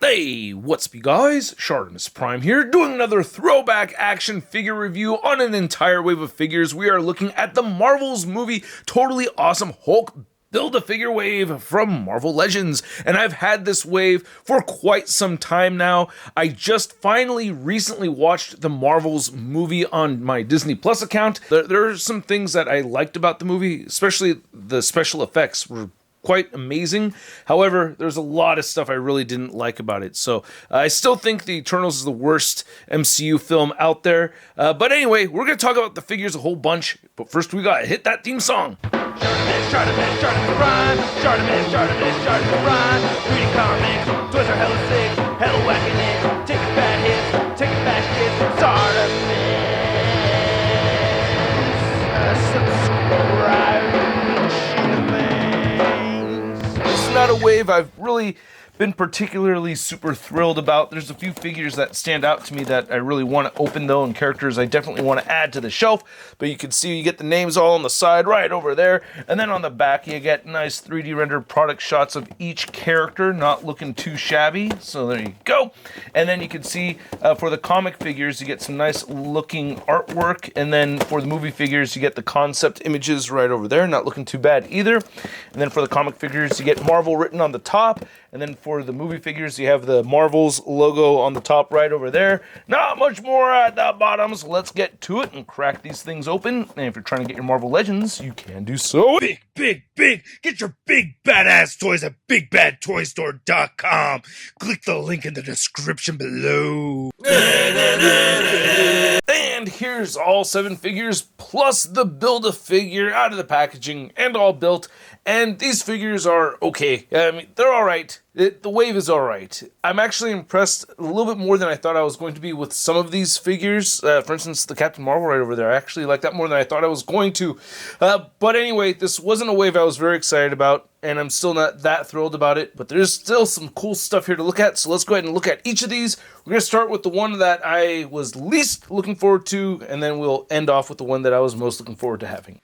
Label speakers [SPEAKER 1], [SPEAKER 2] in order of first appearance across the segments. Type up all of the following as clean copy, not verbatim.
[SPEAKER 1] Hey, what's up you guys? ShartimusPrime here, doing another throwback action figure review on an entire wave of figures. We are looking at the Marvel's movie Totally Awesome Hulk Build-A-Figure wave from Marvel Legends, and I've had this wave for quite some time now. I just finally recently watched the Marvel's movie on my Disney Plus account. There are some things that I liked about the movie, especially the special effects were quite amazing. However, there's a lot of stuff I really didn't like about it. So I still think The Eternals is the worst MCU film out there. But anyway, we're going to talk about the figures a whole bunch. But first, we got to hit that theme song.
[SPEAKER 2] Shartimus, reading comics, toys are hella sick, hella whacking it, taking bad hits, taking bad shit, Shartimus, subscribe.
[SPEAKER 1] This is not a wave I've really been particularly super thrilled about. There's a few figures that stand out to me that I really want to open though, and characters I definitely want to add to the shelf. But you can see you get the names all on the side right over there, and then on the back you get nice 3D rendered product shots of each character, not looking too shabby. So there you go. And then you can see for the comic figures you get some nice looking artwork, and then for the movie figures you get the concept images right over there, not looking too bad either. And then for the comic figures you get Marvel written on the top, and then for the movie figures, you have the Marvel's logo on the top right over there. Not much more at the bottom, so let's get to it and crack these things open. And if you're trying to get your Marvel Legends, you can do so.
[SPEAKER 3] Big! Get your big badass toys at BigBadToyStore.com. Click the link in the description below.
[SPEAKER 1] And here's all 7 figures, plus the Build-A-Figure out of the packaging and all built. And these figures are okay. I mean, they're all right. The wave is all right. I'm actually impressed a little bit more than I thought I was going to be with some of these figures. For instance, the Captain Marvel right over there. I actually like that more than I thought I was going to. But anyway, this wasn't a wave I was very excited about, and I'm still not that thrilled about it. But there's still some cool stuff here to look at, so let's go ahead and look at each of these. We're going to start with the one that I was least looking forward to, and then we'll end off with the one that I was most looking forward to having.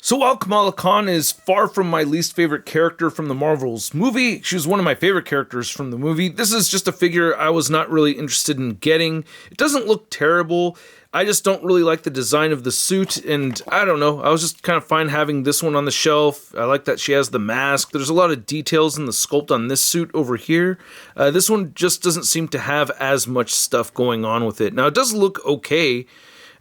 [SPEAKER 1] So while Kamala Khan is far from my least favorite character from the Marvel's movie, she was one of my favorite characters from the movie. This is just a figure I was not really interested in getting. It doesn't look terrible. I just don't really like the design of the suit, and I don't know, I was just kind of fine having this one on the shelf. I like that she has the mask. There's a lot of details in the sculpt on this suit over here. This one just doesn't seem to have as much stuff going on with it. Now, it does look okay.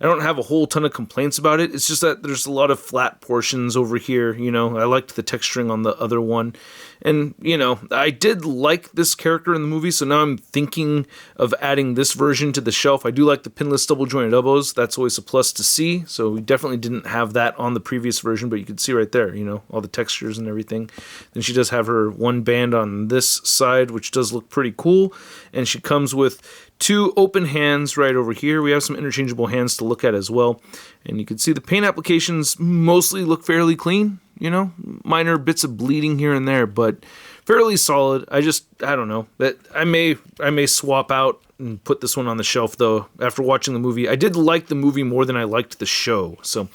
[SPEAKER 1] I don't have a whole ton of complaints about it. It's just that there's a lot of flat portions over here, you know. I liked the texturing on the other one. And, you know, I did like this character in the movie, so now I'm thinking of adding this version to the shelf. I do like the pinless double-jointed elbows. That's always a plus to see. So we definitely didn't have that on the previous version, but you can see right there, you know, all the textures and everything. Then she does have her one band on this side, which does look pretty cool. And she comes with 2 open hands right over here. We have some interchangeable hands to look at as well. And you can see the paint applications mostly look fairly clean, you know, minor bits of bleeding here and there, but fairly solid. I don't know, that I may swap out and put this one on the shelf though after watching the movie. I did like the movie more than I liked the show. So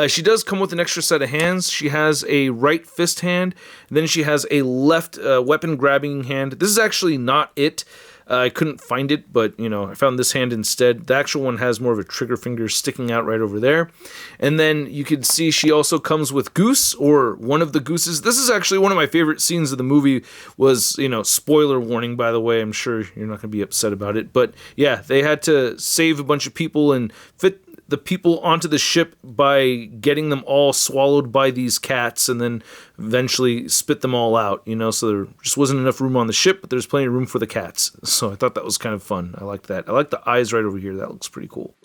[SPEAKER 1] she does come with an extra set of hands. She has a right fist hand, and then she has a left weapon grabbing hand. This is actually not it. I couldn't find it, but, you know, I found this hand instead. The actual one has more of a trigger finger sticking out right over there. And then you can see she also comes with Goose, or one of the Gooses. This is actually one of my favorite scenes of the movie was, you know, spoiler warning, by the way. I'm sure you're not going to be upset about it. But, yeah, they had to save a bunch of people and fit the people onto the ship by getting them all swallowed by these cats and then eventually spit them all out, you know, so there just wasn't enough room on the ship, but there's plenty of room for the cats. So I thought that was kind of fun. I like that. I like the eyes right over here. That looks pretty cool.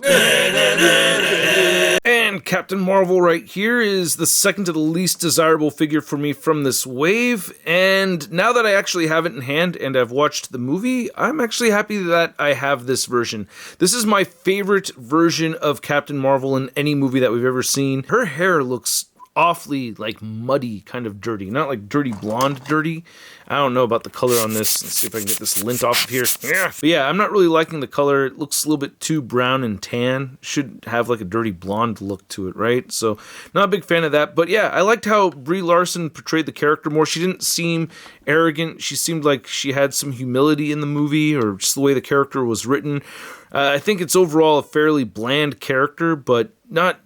[SPEAKER 1] And Captain Marvel right here is the second to the least desirable figure for me from this wave. And now that I actually have it in hand and I've watched the movie, I'm actually happy that I have this version. This is my favorite version of Captain Marvel in any movie that we've ever seen. Her hair looks awfully like muddy, kind of dirty, not like dirty blonde dirty. I don't know about the color on this. Let's see if I can get this lint off of here. Yeah, but yeah, I'm not really liking the color. It looks a little bit too brown and tan. Should have like a dirty blonde look to it, right? So not a big fan of that. But yeah, I liked how Brie Larson portrayed the character more. She didn't seem arrogant. She seemed like she had some humility in the movie, or just the way the character was written. I think it's overall a fairly bland character, but not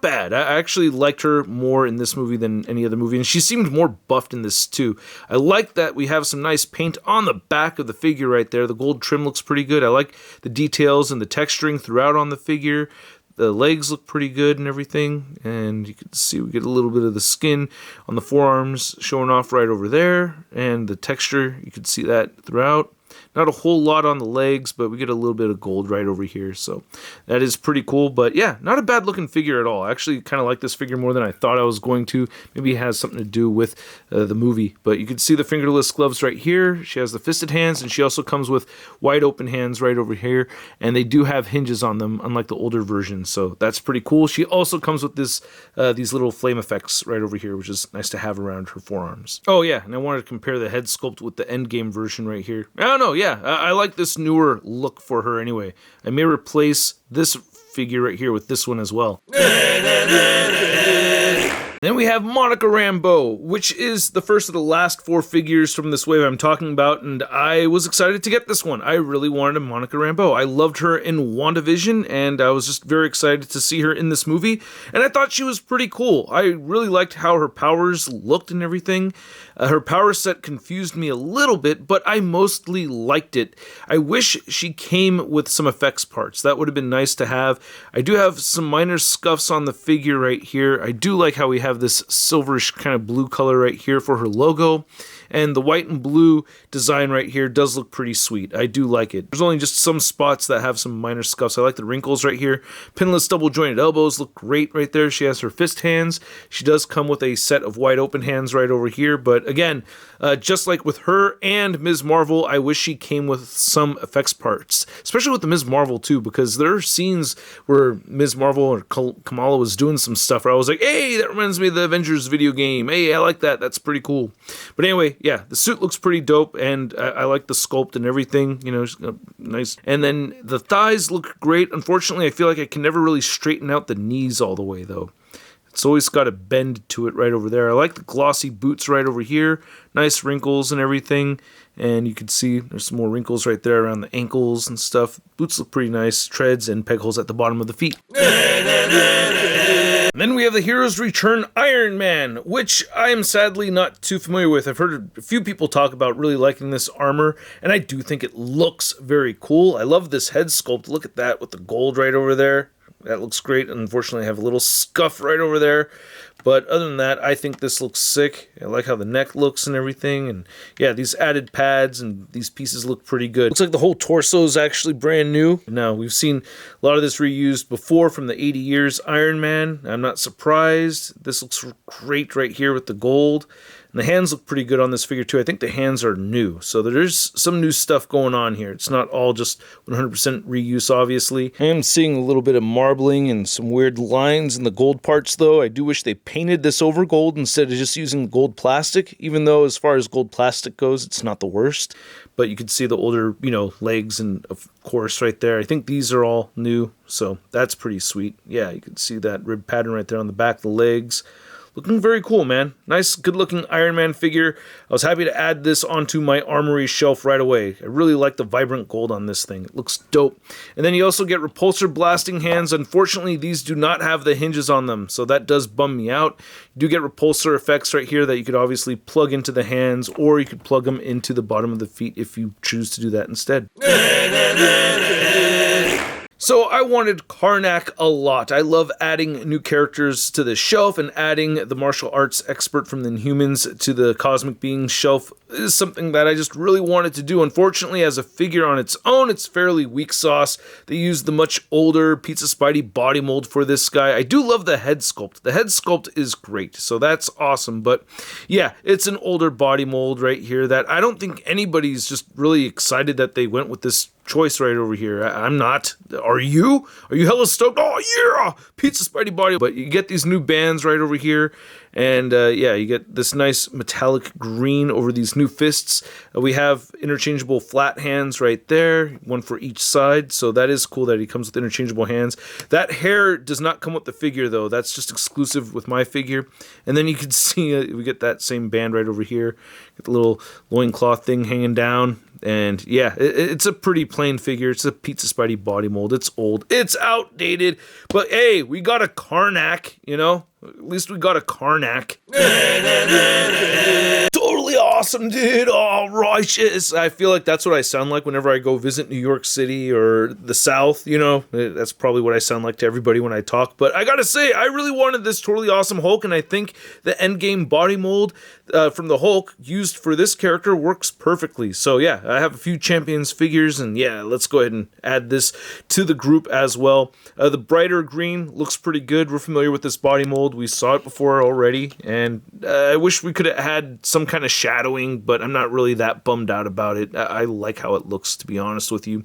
[SPEAKER 1] bad. I actually liked her more in this movie than any other movie, and she seemed more buffed in this too. I like that we have some nice paint on the back of the figure right there. The gold trim looks pretty good. I like the details and the texturing throughout on the figure. The legs look pretty good and everything, and you can see we get a little bit of the skin on the forearms showing off right over there, and the texture, you can see that throughout. Not a whole lot on the legs, but we get a little bit of gold right over here, so that is pretty cool. But yeah, not a bad looking figure at all. I actually kind of like this figure more than I thought I was going to. Maybe it has something to do with the movie, but you can see the fingerless gloves right here. She has the fisted hands, and she also comes with wide open hands right over here, and they do have hinges on them, unlike the older version, so that's pretty cool. She also comes with these little flame effects right over here, which is nice to have around her forearms. Oh yeah, and I wanted to compare the head sculpt with the endgame version right here. I don't know, yeah, I like this newer look for her anyway. I may replace this figure right here with this one as well. Then we have Monica Rambeau, which is the first of the last 4 figures from this wave I'm talking about, and I was excited to get this one. I really wanted a Monica Rambeau. I loved her in WandaVision, and I was just very excited to see her in this movie, and I thought she was pretty cool. I really liked how her powers looked and everything. Her power set confused me a little bit, but I mostly liked it. I wish she came with some effects parts. That would have been nice to have. I do have some minor scuffs on the figure right here. I do like how we have this silverish kind of blue color right here for her logo, and the white and blue design right here does look pretty sweet. I do like it. There's only just some spots that have some minor scuffs. I like the wrinkles right here. Pinless double jointed elbows look great right there. She has her fist hands. She does come with a set of wide open hands right over here, but again, just like with her and Ms. Marvel, I wish she came with some effects parts, especially with the Ms. Marvel too, because there are scenes where Ms. Marvel or Kamala was doing some stuff where I was like, hey, that reminds me of the Avengers video game. Hey, I like that. That's pretty cool. But anyway, yeah, the suit looks pretty dope, and I like the sculpt and everything, nice. And then the thighs look great. Unfortunately, I feel like I can never really straighten out the knees all the way, though. It's always got a bend to it right over there. I like the glossy boots right over here. Nice wrinkles and everything. And you can see there's some more wrinkles right there around the ankles and stuff. Boots look pretty nice. Treads and peg holes at the bottom of the feet. And then we have the Heroes Return Iron Man, which I am sadly not too familiar with. I've heard a few people talk about really liking this armor, and I do think it looks very cool. I love this head sculpt. Look at that with the gold right over there. That looks great. Unfortunately, I have a little scuff right over there. But other than that, I think this looks sick. I like how the neck looks and everything. And yeah, these added pads and these pieces look pretty good. Looks like the whole torso is actually brand new. Now, we've seen a lot of this reused before from the 80 Years Iron Man. I'm not surprised. This looks great right here with the gold. And the hands look pretty good on this figure too. I think the hands are new. So there's some new stuff going on here. It's not all just 100% reuse, obviously. I am seeing a little bit of marbling and some weird lines in the gold parts though. I do wish they painted this over gold instead of just using gold plastic, even though as far as gold plastic goes, it's not the worst. But you can see the older, legs and of course right there. I think these are all new, so that's pretty sweet. Yeah, you can see that rib pattern right there on the back of the legs. Looking very cool, man. Nice, good-looking Iron Man figure. I was happy to add this onto my armory shelf right away. I really like the vibrant gold on this thing. It looks dope. And then you also get repulsor blasting hands. Unfortunately, these do not have the hinges on them, so that does bum me out. You do get repulsor effects right here that you could obviously plug into the hands, or you could plug them into the bottom of the feet if you choose to do that instead. So I wanted Karnak a lot. I love adding new characters to the shelf, and adding the martial arts expert from the Inhumans to the Cosmic Beings shelf is something that I just really wanted to do. Unfortunately, as a figure on its own, it's fairly weak sauce. They used the much older Pizza Spidey body mold for this guy. I do love the head sculpt. The head sculpt is great, so that's awesome. But yeah, it's an older body mold right here that I don't think anybody's just really excited that they went with this choice right over here. I'm not. Are you? Are you hella stoked? Oh yeah! Pizza Spidey body. But you get these new bands right over here, And yeah, you get this nice metallic green over these new fists. We have interchangeable flat hands right there, one for each side. So that is cool that he comes with interchangeable hands. That hair does not come with the figure though. That's just exclusive with my figure. And then you can see we get that same band right over here. Get the little loincloth thing hanging down. And yeah, it's a pretty plain figure. It's a Pizza Spidey body mold. It's old. It's outdated. But hey, we got a Karnak, you know? At least we got a Karnak. Totally awesome, dude. All righteous. I feel like that's what I sound like whenever I go visit New York City or the South, you know? That's probably what I sound like to everybody when I talk. But I gotta say, I really wanted this totally awesome Hulk, and I think the Endgame body mold from the Hulk used for this character works perfectly. So yeah, I have a few Champions figures, and yeah, let's go ahead and add this to the group as well. The brighter green looks pretty good. We're familiar with this body mold. We saw it before already, and I wish we could have had some kind of shadowing, but I'm not really that bummed out about it. I like how it looks, to be honest with you.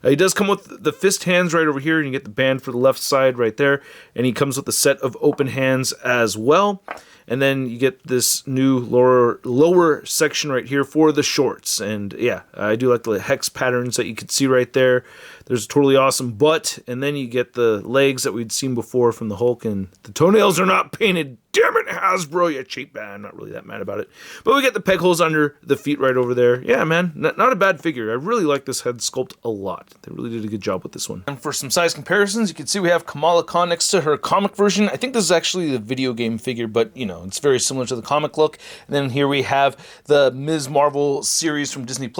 [SPEAKER 1] He does come with the fist hands right over here, and you get the band for the left side right there, and he comes with a set of open hands as well. And then you get this new lower section right here for the shorts. And yeah, I do like the hex patterns that you can see right there. There's a totally awesome butt. And then you get the legs that we'd seen before from the Hulk. And the toenails are not painted. Damn it, Hasbro, you cheap man. I'm not really that mad about it. But we get the peg holes under the feet right over there. Yeah, man, not a bad figure. I really like this head sculpt a lot. They really did a good job with this one. And for some size comparisons, you can see we have Kamala Khan next to her comic version. I think this is actually the video game figure, but you know, it's very similar to the comic look. And then here we have the Ms. Marvel series from Disney+.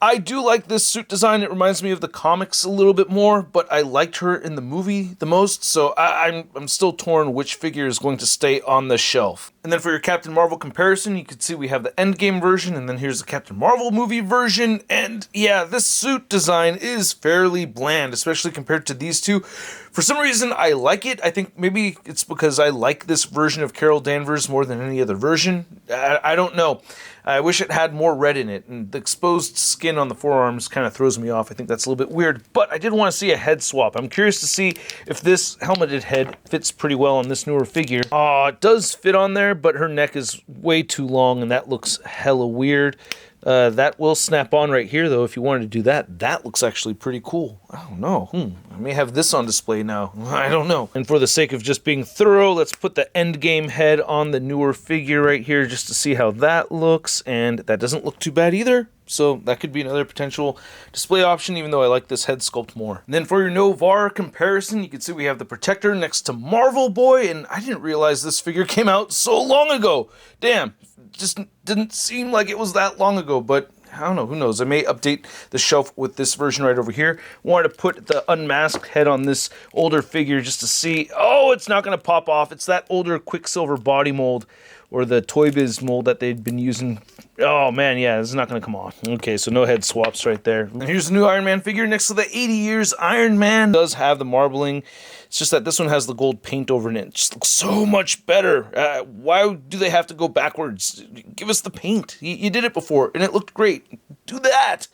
[SPEAKER 1] I do like this suit design. It reminds me of the comics a little bit more, but I liked her in the movie the most, so I'm still torn which figure is going to stay on the shelf. And then for your Captain Marvel comparison, you can see we have the Endgame version, and then here's the Captain Marvel movie version, and yeah, this suit design is fairly bland, especially compared to these two. For some reason, I like it. I think maybe it's because I like this version of Carol Danvers more than any other version. I don't know. I wish it had more red in it, and the exposed skin on the forearms kind of throws me off. I think that's a little bit weird, but I did want to see a head swap. I'm curious to see if this helmeted head fits pretty well on this newer figure. It does fit on there, but her neck is way too long, and that looks hella weird. That will snap on right here, though, if you wanted to do that. That looks actually pretty cool. I don't know. I may have this on display now. I don't know. And for the sake of just being thorough, let's put the Endgame head on the newer figure right here just to see how that looks. And that doesn't look too bad either. So that could be another potential display option, even though I like this head sculpt more. And then for your Novar comparison, you can see we have the Protector next to Marvel Boy, and I didn't realize this figure came out so long ago. Damn, just didn't seem like it was that long ago, but I don't know, who knows. I may update the shelf with this version right over here. Wanted to put the unmasked head on this older figure just to see. Oh, it's not going to pop off. It's that older Quicksilver body mold, or the Toy Biz mold that they'd been using. Oh man, yeah, this is not going to come off. Okay, so no head swaps right there. And here's the new Iron Man figure next to the 80 years Iron Man. It does have the marbling. It's just that this one has the gold paint over it. It just looks so much better. Why do they have to go backwards? Give us the paint. You did it before, and it looked great. Do that.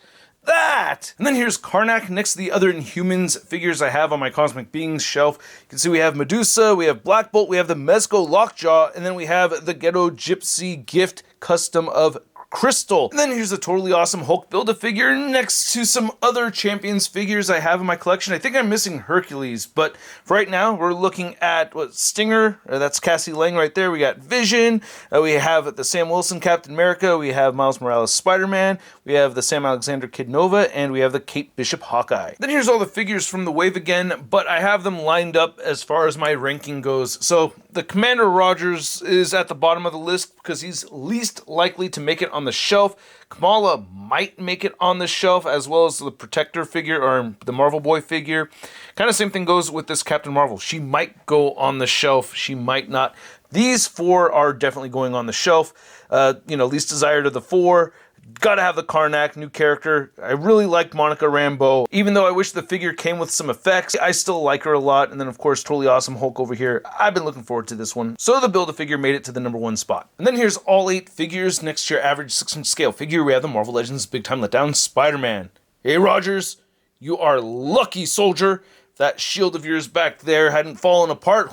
[SPEAKER 1] And then here's Karnak next to the other Inhumans figures I have on my Cosmic Beings shelf. You can see we have Medusa, we have Black Bolt, we have the Mezco Lockjaw, and then we have the Ghetto Gypsy Gift Custom of Crystal. And then here's a totally awesome Hulk Build-A-Figure next to some other Champions figures I have in my collection. I think I'm missing Hercules, but for right now, we're looking at Stinger. That's Cassie Lang right there. We got Vision. We have the Sam Wilson Captain America. We have Miles Morales Spider-Man. We have the Sam Alexander Kid Nova, and we have the Kate Bishop Hawkeye. Then here's all the figures from the wave again, but I have them lined up as far as my ranking goes. So the Commander Rogers is at the bottom of the list because he's least likely to make it on the shelf. Kamala might make it on the shelf, as well as the Protector figure, or the Marvel Boy figure. Kind of same thing goes with this Captain Marvel. She might go on the shelf, she might not. These four are definitely going on the shelf. Least desired of the four. Gotta have the Karnak, new character. I really liked Monica Rambeau. Even though I wish the figure came with some effects, I still like her a lot. And then, of course, totally awesome Hulk over here. I've been looking forward to this one. So the Build-A-Figure made it to the #1 spot. And then here's all 8 figures next to your average 6-inch scale figure. We have the Marvel Legends Big Time Letdown Spider-Man. Hey, Rogers, you are lucky, soldier. If that shield of yours back there hadn't fallen apart,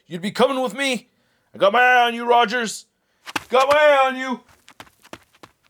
[SPEAKER 1] you'd be coming with me. I got my eye on you, Rogers. Got my eye on you.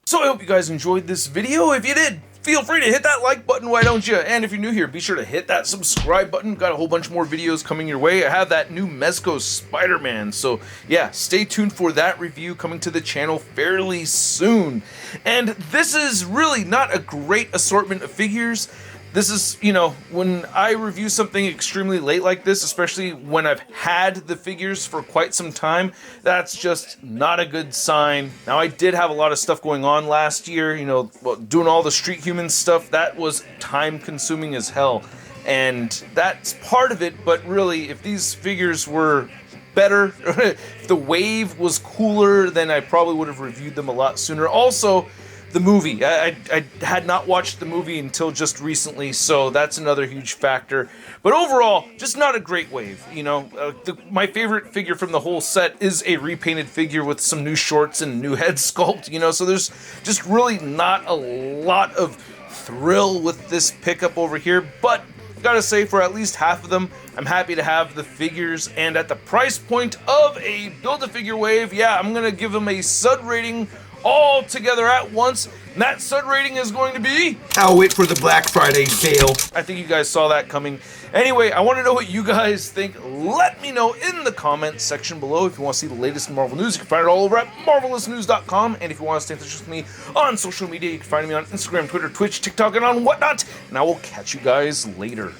[SPEAKER 1] So I hope you guys enjoyed this video. If you did, feel free to hit that like button, why don't you? And if you're new here, be sure to hit that subscribe button. Got a whole bunch more videos coming your way. I have that new Mezco Spider-Man. So yeah, stay tuned for that review coming to the channel fairly soon. And this is really not a great assortment of figures. This is, you know, when I review something extremely late like this, especially when I've had the figures for quite some time, that's just not a good sign. Now, I did have a lot of stuff going on last year, you know, doing all the Street Human stuff. That was time consuming as hell. And that's part of it, but really, if these figures were better, if the wave was cooler, then I probably would have reviewed them a lot sooner. Also, the movie. I had not watched the movie until just recently, so that's another huge factor. But overall, just not a great wave. You know, my favorite figure from the whole set is a repainted figure with some new shorts and new head sculpt, you know, so there's just really not a lot of thrill with this pickup over here. But gotta say, for at least half of them, I'm happy to have the figures, and at the price point of a Build-A-Figure wave, yeah, I'm gonna give them a SUD rating all together at once, and that SUD rating is going to be...
[SPEAKER 3] I'll wait for the Black Friday sale.
[SPEAKER 1] I think you guys saw that coming. Anyway, I want to know what you guys think. Let me know in the comments section below. If you want to see the latest Marvel news, you can find it all over at marvelousnews.com. And if you want to stay in touch with me on social media, you can find me on Instagram, Twitter, Twitch, TikTok, and on whatnot. And I will catch you guys later.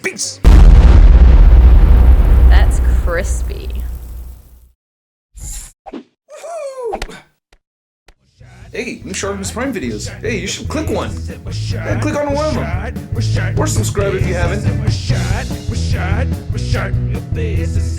[SPEAKER 1] Peace!
[SPEAKER 4] That's crispy.
[SPEAKER 1] Hey, new ShartimusPrime videos. Hey, you should click one. Yeah, click on one of them. Or subscribe if you haven't.
[SPEAKER 2] Your face,